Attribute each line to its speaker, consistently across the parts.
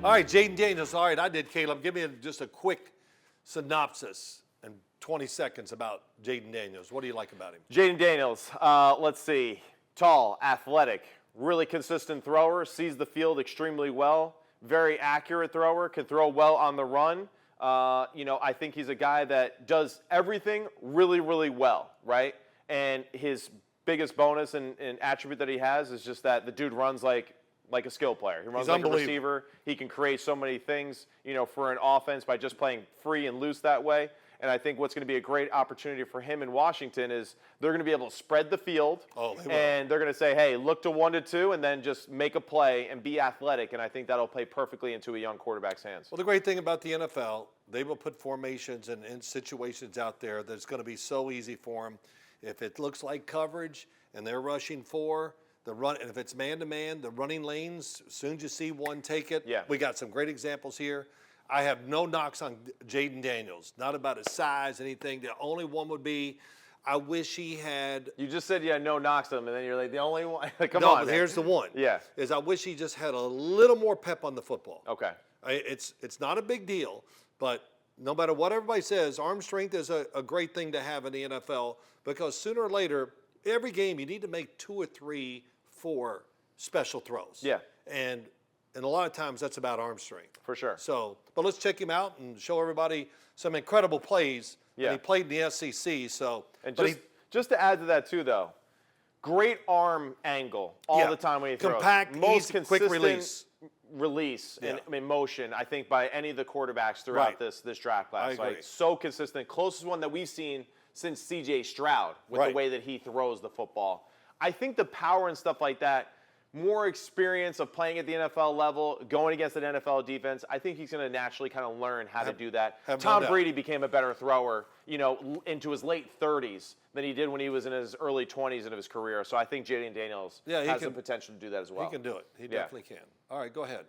Speaker 1: All right, Jayden Daniels. All right, I did, Caleb. Give me just a quick synopsis in 20 seconds about Jayden Daniels. What do you like about him?
Speaker 2: Jayden Daniels, let's see. Tall, athletic, really consistent thrower, sees the field extremely well, very accurate thrower, can throw well on the run. I think he's a guy that does everything really, really well, right? And his biggest bonus and attribute that he has is just that the dude runs like a skill player. He runs like a receiver. He can create so many things, for an offense by just playing free and loose that way. And I think what's going to be a great opportunity for him in Washington is they're going to be able to spread the field. And they're going to say, hey, look to 1 to 2 and then just make a play and be athletic. And I think that'll play perfectly into a young quarterback's hands.
Speaker 1: Well, the great thing about the NFL, they will put formations and situations out there that's going to be so easy for them. If it looks like coverage and they're rushing 4, the run, and if it's man-to-man, the running lanes, as soon as you see one, take it.
Speaker 2: Yeah.
Speaker 1: We got some great examples here. I have no knocks on Jayden Daniels, not about his size, anything. The only one would be, I wish he had.
Speaker 2: You just said you had no knocks on him, and then you're like, the only one. Come
Speaker 1: no,
Speaker 2: on,
Speaker 1: but
Speaker 2: man.
Speaker 1: here's the one.
Speaker 2: Yeah.
Speaker 1: Is I wish he just had a little more pep on the football.
Speaker 2: Okay.
Speaker 1: It's not a big deal, but no matter what everybody says, arm strength is a great thing to have in the NFL because sooner or later, every game you need to make 2 or 3, 4 special throws.
Speaker 2: Yeah.
Speaker 1: And a lot of times that's about arm strength.
Speaker 2: For sure.
Speaker 1: So, but let's check him out and show everybody some incredible plays.
Speaker 2: Yeah.
Speaker 1: And he played in the SEC, so.
Speaker 2: And just to add to that too, though, great arm angle all the time when he throws.
Speaker 1: Compact,
Speaker 2: most
Speaker 1: easy,
Speaker 2: consistent
Speaker 1: quick
Speaker 2: release in motion, I think, by any of the quarterbacks throughout this draft class.
Speaker 1: I agree.
Speaker 2: Like, so consistent. Closest one that we've seen since C.J. Stroud with the way that he throws the football. I think the power and stuff like that, more experience of playing at the NFL level, going against an NFL defense, I think he's going to naturally kind of learn how to do that. Tom Brady became a better thrower, into his late 30s than he did when he was in his early 20s of his career. So I think Jayden Daniels has the potential to do that as well.
Speaker 1: He can do it. He definitely can. All right, go ahead.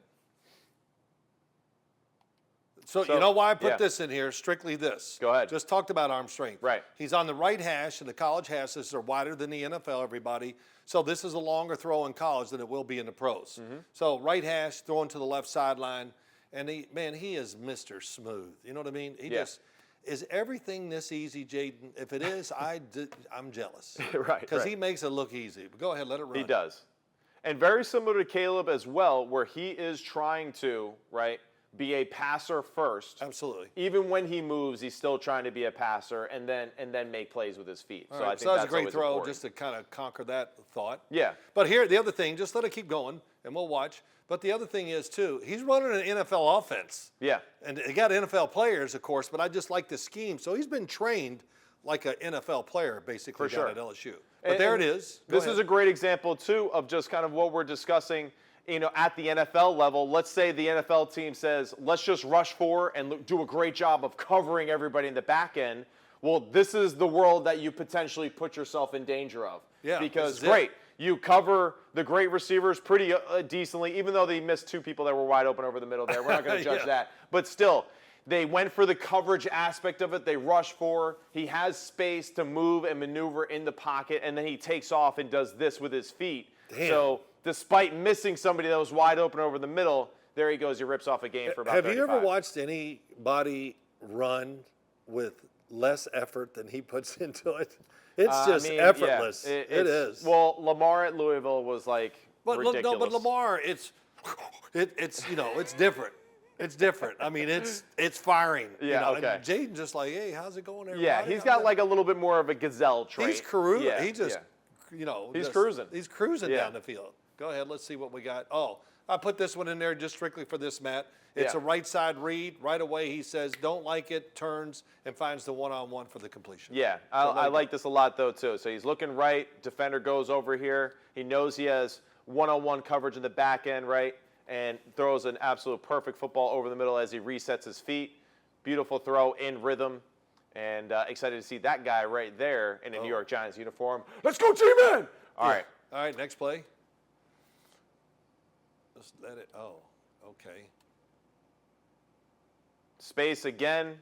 Speaker 1: So you know why I put this in here? Strictly this.
Speaker 2: Go ahead.
Speaker 1: Just talked about arm strength.
Speaker 2: Right.
Speaker 1: He's on the right hash, and the college hashes are wider than the NFL, everybody. So this is a longer throw in college than it will be in the pros. Mm-hmm. So right hash, throwing to the left sideline. And he is Mr. Smooth. You know what I mean? Is everything this easy, Jayden? If it is, I'm jealous.
Speaker 2: Right.
Speaker 1: Because he makes it look easy. But go ahead, let it run.
Speaker 2: He does. And very similar to Caleb as well, where he is trying to, be a passer first.
Speaker 1: Absolutely.
Speaker 2: Even when he moves, he's still trying to be a passer and then make plays with his feet.
Speaker 1: All
Speaker 2: so
Speaker 1: right,
Speaker 2: I think
Speaker 1: that's
Speaker 2: that's
Speaker 1: a great
Speaker 2: always
Speaker 1: throw,
Speaker 2: important.
Speaker 1: just to kind of conquer that thought.
Speaker 2: Yeah.
Speaker 1: But here, the other thing, just let it keep going, and we'll watch. But the other thing is, too, he's running an NFL offense.
Speaker 2: Yeah.
Speaker 1: And he got NFL players, of course, but I just like the scheme. So he's been trained like an NFL player, basically, down at LSU. But there it is.
Speaker 2: This is a great example, too, of just kind of what we're discussing. At the NFL level, let's say the NFL team says, let's just rush 4 and do a great job of covering everybody in the back end. Well, this is the world that you potentially put yourself in danger of.
Speaker 1: Yeah.
Speaker 2: Because, you cover the great receivers pretty decently, even though they missed 2 people that were wide open over the middle there. We're not going to judge that. But still, they went for the coverage aspect of it. They rushed 4. He has space to move and maneuver in the pocket, and then he takes off and does this with his feet.
Speaker 1: Damn.
Speaker 2: So despite missing somebody that was wide open over the middle, there he goes. He rips off a game for about 35.
Speaker 1: Have you ever watched anybody run with less effort than he puts into it? It's just effortless.
Speaker 2: Yeah,
Speaker 1: it is.
Speaker 2: Well, Lamar at Louisville was ridiculous.
Speaker 1: No, but Lamar, it's different. It's different. I mean, it's firing.
Speaker 2: Yeah, okay.
Speaker 1: And Jayden just like, hey, how's it going, everybody?
Speaker 2: Yeah, he's got a little bit more of a gazelle trait.
Speaker 1: He's cruising.
Speaker 2: Yeah,
Speaker 1: He's
Speaker 2: cruising.
Speaker 1: He's cruising down the field. Go ahead. Let's see what we got. Oh, I put this one in there just strictly for this, Matt. It's a right side read. Right away, he says, don't like it, turns, and finds the one-on-one for the completion.
Speaker 2: Yeah, I like this a lot, though, too. So he's looking right. Defender goes over here. He knows he has one-on-one coverage in the back end, right, and throws an absolute perfect football over the middle as he resets his feet. Beautiful throw in rhythm. And excited to see that guy right there in a New York Giants uniform. Let's go, G-Man! All right.
Speaker 1: All right, next play. Just let it, okay.
Speaker 2: Space again.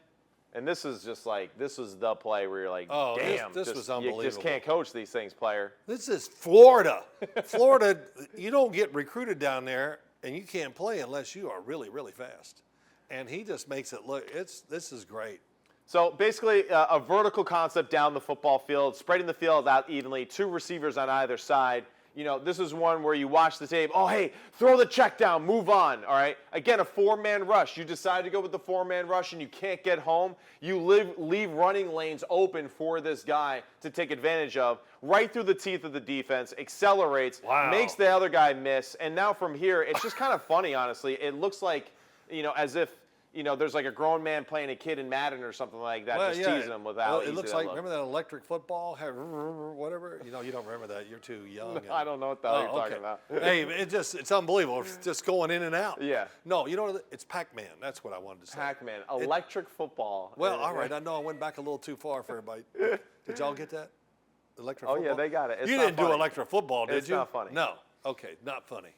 Speaker 2: And this is just this is the play where you're like, damn.
Speaker 1: This was unbelievable.
Speaker 2: You just can't coach these things, player.
Speaker 1: This is Florida. Florida, you don't get recruited down there and you can't play unless you are really, really fast. And he just makes it look. This is great.
Speaker 2: So basically, a vertical concept down the football field, spreading the field out evenly, 2 receivers on either side. You know, this is one where you watch the tape. Oh, hey, throw the check down, move on. All right. Again, a 4-man rush. You decide to go with the 4-man rush and you can't get home. You leave running lanes open for this guy to take advantage of. Right through the teeth of the defense, accelerates, makes the other guy miss. And now from here, it's just kind of funny, honestly. It looks like, you know, as if, you know, there's like a grown man playing a kid in Madden or something like that, just teasing him with how easy
Speaker 1: it looks
Speaker 2: that
Speaker 1: like.
Speaker 2: looks.
Speaker 1: Remember that electric football? Whatever. You know, you don't remember that. You're too young.
Speaker 2: I don't know what the hell you're talking about.
Speaker 1: Hey, it's unbelievable. It's just going in and out.
Speaker 2: Yeah.
Speaker 1: No, you know what? It's Pac-Man. That's what I wanted to say.
Speaker 2: Pac-Man, electric football.
Speaker 1: Well, all right. I know I went back a little too far for everybody. Did y'all get that? Electric football?
Speaker 2: Oh, yeah, they got it. It's
Speaker 1: you
Speaker 2: not
Speaker 1: didn't
Speaker 2: funny.
Speaker 1: do electric football, did you?
Speaker 2: It's not funny.
Speaker 1: No. Okay, not funny.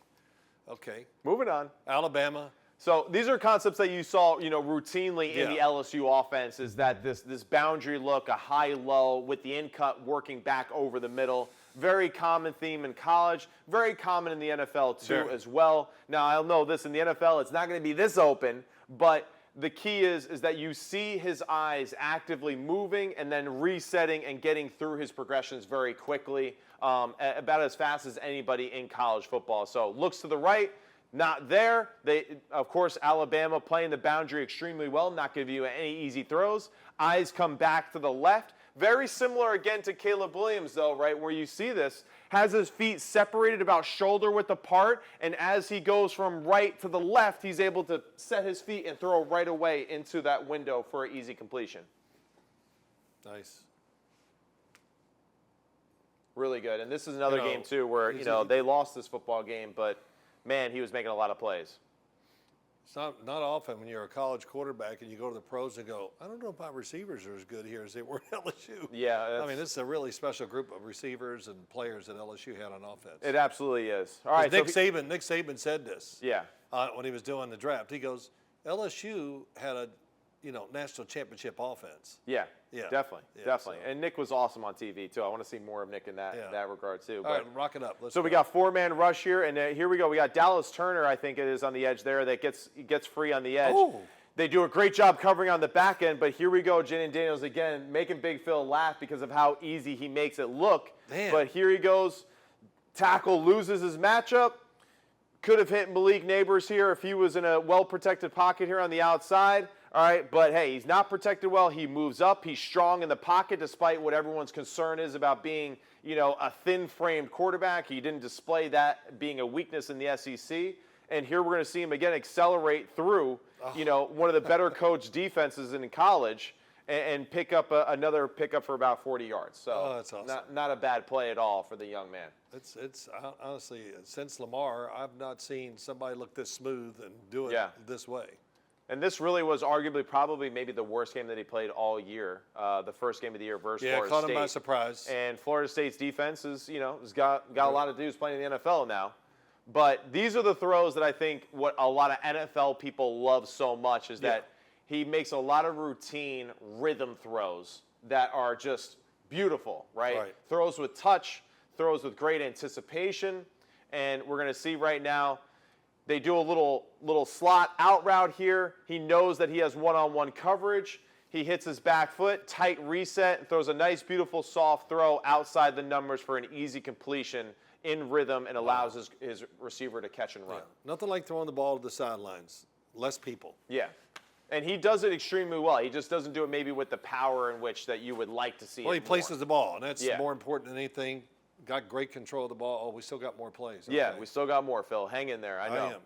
Speaker 1: Okay.
Speaker 2: Moving on.
Speaker 1: Alabama.
Speaker 2: So these are concepts that you saw, you know, routinely in the LSU offense, is that this boundary look, a high-low with the in-cut working back over the middle. Very common theme in college, very common in the NFL too as well. Now, I'll know this, in the NFL, it's not going to be this open, but the key is that you see his eyes actively moving and then resetting and getting through his progressions very quickly, about as fast as anybody in college football. So looks to the right, not there. They, of course, Alabama playing the boundary extremely well, not giving you any easy throws. Eyes come back to the left. Very similar again to Caleb Williams, though, right, where you see this. Has his feet separated about shoulder width apart, and as he goes from right to the left, he's able to set his feet and throw right away into that window for an easy completion.
Speaker 1: Nice.
Speaker 2: Really good. And this is another game, too, where, you know, they lost this football game, but man, he was making a lot of plays.
Speaker 1: It's not often when you're a college quarterback and you go to the pros and go, I don't know if my receivers are as good here as they were at LSU.
Speaker 2: Yeah.
Speaker 1: I mean, this is a really special group of receivers and players that LSU had on offense.
Speaker 2: It absolutely is. All right.
Speaker 1: Nick Saban said this.
Speaker 2: Yeah.
Speaker 1: When he was doing the draft. He goes, LSU had a, national championship offense.
Speaker 2: Yeah.
Speaker 1: Yeah.
Speaker 2: Definitely.
Speaker 1: Yeah,
Speaker 2: definitely.
Speaker 1: so.
Speaker 2: And Nick was awesome on TV, too. I want to see more of Nick in that regard, too.
Speaker 1: All right, rock it up.
Speaker 2: So we got 4-man rush here, and here we go. We got Dallas Turner, I think it is, on the edge there that gets free on the edge.
Speaker 1: Oh.
Speaker 2: They do a great job covering on the back end, but here we go, Jayden Daniels again, making Big Phil laugh because of how easy he makes it look.
Speaker 1: Damn.
Speaker 2: But here he goes. Tackle loses his matchup. Could have hit Malik Neighbors here if he was in a well-protected pocket here on the outside. All right, but hey, he's not protected well. He moves up. He's strong in the pocket despite what everyone's concern is about being, a thin-framed quarterback. He didn't display that being a weakness in the SEC. And here we're going to see him again accelerate through, one of the better coached defenses in college and pick up another pickup for about 40 yards. So
Speaker 1: that's awesome.
Speaker 2: Not a bad play at all for the young man.
Speaker 1: It's honestly, since Lamar, I've not seen somebody look this smooth and do it this way.
Speaker 2: And this really was arguably probably maybe the worst game that he played all year, the first game of the year versus Florida State.
Speaker 1: Yeah, caught him by surprise.
Speaker 2: And Florida State's defense has got a lot of dudes playing in the NFL now. But these are the throws that I think what a lot of NFL people love so much is that he makes a lot of routine rhythm throws that are just beautiful, right? Throws with touch, throws with great anticipation. And we're going to see right now, they do a little slot out route here. He knows that he has one-on-one coverage. He hits his back foot, tight reset, throws a nice, beautiful, soft throw outside the numbers for an easy completion in rhythm and allows his receiver to catch and run.
Speaker 1: Yeah. Nothing like throwing the ball to the sidelines. Less people.
Speaker 2: Yeah. And he does it extremely well. He just doesn't do it maybe with the power in which that you would like to see.
Speaker 1: Well, he places the ball, and that's
Speaker 2: Yeah.
Speaker 1: more important than anything. Got great control of the ball. Oh, we still got more plays. Okay.
Speaker 2: Yeah, we still got more, Phil. Hang in there. I know.
Speaker 1: I am.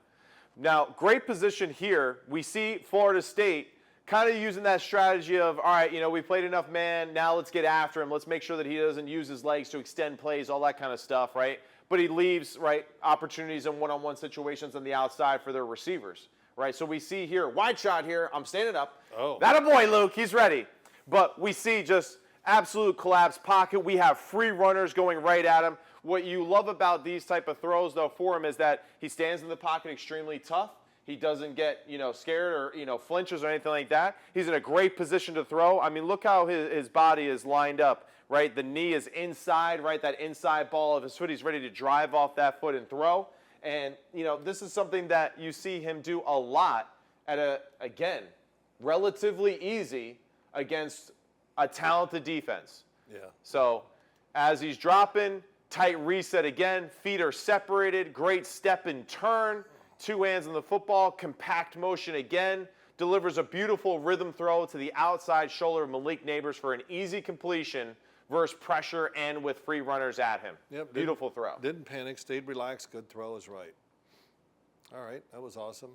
Speaker 2: Now, great position here. We see Florida State kind of using that strategy of, all right, we played enough man. Now let's get after him. Let's make sure that he doesn't use his legs to extend plays, all that kind of stuff, right? But he leaves, right, opportunities in one-on-one situations on the outside for their receivers, right? So we see here, wide shot here. I'm standing up.
Speaker 1: Oh.
Speaker 2: That a boy, Luke. He's ready. But we see just absolute collapse pocket. We have free runners going right at him. What you love about these type of throws, though, for him is that he stands in the pocket extremely tough. He doesn't get, scared or, flinches or anything like that. He's in a great position to throw. I mean, look how his body is lined up, right? The knee is inside, right? That inside ball of his foot. He's ready to drive off that foot and throw. And, this is something that you see him do a lot at again, relatively easy against a talented defense.
Speaker 1: Yeah.
Speaker 2: So as he's dropping, tight reset again, feet are separated, great step and turn, two hands on the football, compact motion again, delivers a beautiful rhythm throw to the outside shoulder of Malik Neighbors for an easy completion versus pressure and with free runners at him.
Speaker 1: Yep,
Speaker 2: Beautiful throw.
Speaker 1: Didn't panic, stayed relaxed, good throw is right. All right, that was awesome.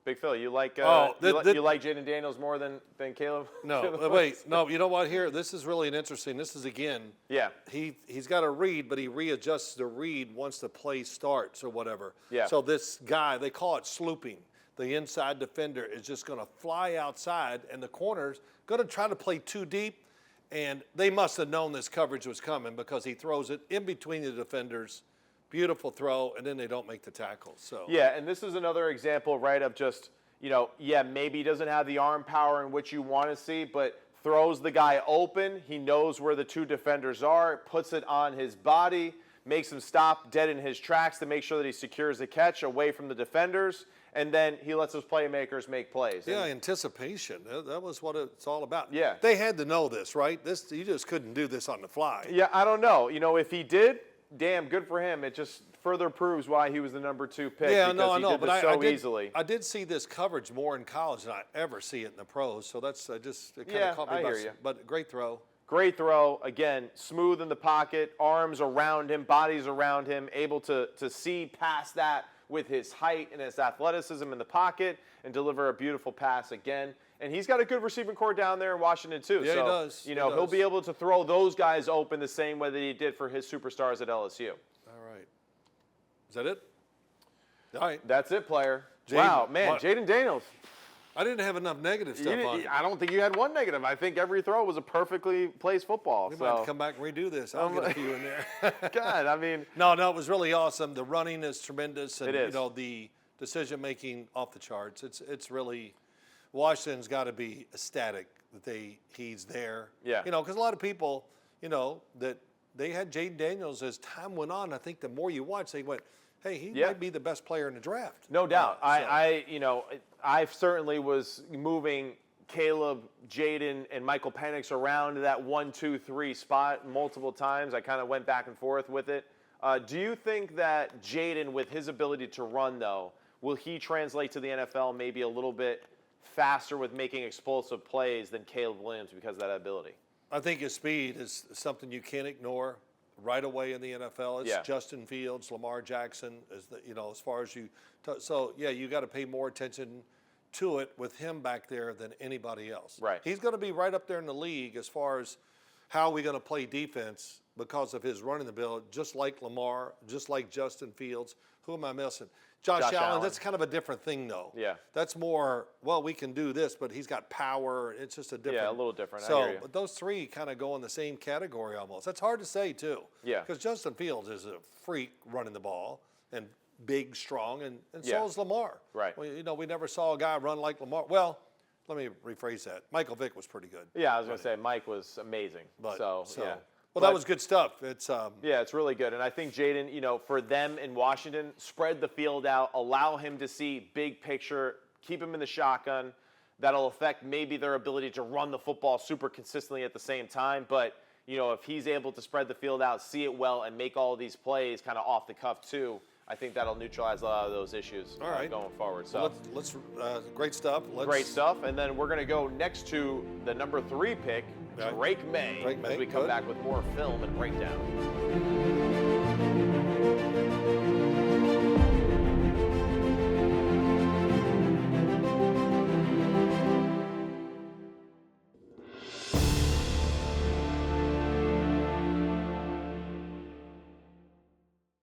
Speaker 2: Big Phil, you like
Speaker 1: Oh,
Speaker 2: you like Jayden Daniels more than Caleb?
Speaker 1: No, wait, no, you know what here? This is really interesting. This is, again,
Speaker 2: Yeah.
Speaker 1: he's got a read, but he readjusts the read once the play starts or whatever.
Speaker 2: Yeah.
Speaker 1: So this guy, they call it slooping. The inside defender is just going to fly outside, and the corner's going to try to play too deep, and they must have known this coverage was coming because he throws it in between the defenders. Beautiful throw, and then they don't make the tackle. So
Speaker 2: Yeah, and this is another example, right, of just, maybe he doesn't have the arm power in which you want to see, but throws the guy open. He knows where the two defenders are, puts it on his body, makes him stop dead in his tracks to make sure that he secures the catch away from the defenders, and then he lets his playmakers make plays.
Speaker 1: Yeah, anticipation. That was what it's all about.
Speaker 2: Yeah.
Speaker 1: They had to know this, right? You just couldn't do this on the fly.
Speaker 2: Yeah, I don't know. If he did, damn, good for him. It just further proves why he was the number 2 pick.
Speaker 1: Yeah,
Speaker 2: because
Speaker 1: no, I
Speaker 2: he
Speaker 1: know,
Speaker 2: did
Speaker 1: but
Speaker 2: this
Speaker 1: I
Speaker 2: so
Speaker 1: did,
Speaker 2: easily.
Speaker 1: I did see this coverage more in college than I ever see it in the pros. So that's it kind
Speaker 2: Yeah,
Speaker 1: of caught me
Speaker 2: I
Speaker 1: by
Speaker 2: hear you.
Speaker 1: But great throw.
Speaker 2: Great throw. Again, smooth in the pocket, arms around him, bodies around him, able to see past that with his height and his athleticism in the pocket and deliver a beautiful pass again. And he's got a good receiving core down there in Washington, too.
Speaker 1: Yeah,
Speaker 2: so,
Speaker 1: he does.
Speaker 2: He'll be able to throw those guys open the same way that he did for his superstars at LSU.
Speaker 1: All right. Is that it? All right.
Speaker 2: That's it, player.
Speaker 1: Jayden,
Speaker 2: Wow, man,
Speaker 1: what?
Speaker 2: Jayden Daniels.
Speaker 1: I didn't have enough negative stuff on it.
Speaker 2: I don't think you had one negative. I think every throw was a perfectly placed football.
Speaker 1: We might have to come back and redo this. I'll get a few in there.
Speaker 2: God, I mean.
Speaker 1: No, it was really awesome. The running is tremendous. And,
Speaker 2: It is.
Speaker 1: The decision-making off the charts. It's really – Washington's got to be ecstatic that he's there.
Speaker 2: Yeah.
Speaker 1: Because a lot of people, that they had Jayden Daniels as time went on. I think the more you watch, they went, hey, he might be the best player in the draft.
Speaker 2: No doubt. I certainly was moving Caleb, Jayden, and Michael Penix around to that 1, 2, 3 spot multiple times. I kind of went back and forth with it. Do you think that Jayden, with his ability to run, though, will he translate to the NFL maybe a little bit faster with making explosive plays than Caleb Williams because of that ability?
Speaker 1: I think his speed is something you can't ignore right away in the NFL. It's Justin Fields, Lamar Jackson, as far as you. So, you got to pay more attention to it with him back there than anybody else.
Speaker 2: Right.
Speaker 1: He's going to be right up there in the league as far as how we're going to play defense because of his running the bill, just like Lamar, just like Justin Fields. Who am I missing? Josh Allen. That's kind of a different thing, though.
Speaker 2: Yeah.
Speaker 1: That's more, we can do this, but he's got power. It's just a different.
Speaker 2: Yeah, a little different.
Speaker 1: So,
Speaker 2: I hear you.
Speaker 1: but those three kind of go in the same category almost. That's hard to say, too.
Speaker 2: Yeah.
Speaker 1: Because Justin Fields is a freak running the ball and big, strong, and so is Lamar.
Speaker 2: Right.
Speaker 1: Well, we never saw a guy run like Lamar. Well, let me rephrase that. Michael Vick was pretty good.
Speaker 2: Yeah, I was going to say Mike was amazing. Yeah.
Speaker 1: Well, that was good stuff. It's
Speaker 2: Yeah, it's really good. And I think Jayden, for them in Washington, spread the field out, allow him to see big picture, keep him in the shotgun. That'll affect maybe their ability to run the football super consistently at the same time. But, if he's able to spread the field out, see it well, and make all of these plays kind of off the cuff too, I think that'll neutralize a lot of those issues going forward. So
Speaker 1: let's great stuff.
Speaker 2: Great stuff. And then we're going to go next to the number 3 pick, Drake May, as we come back with more film and breakdown.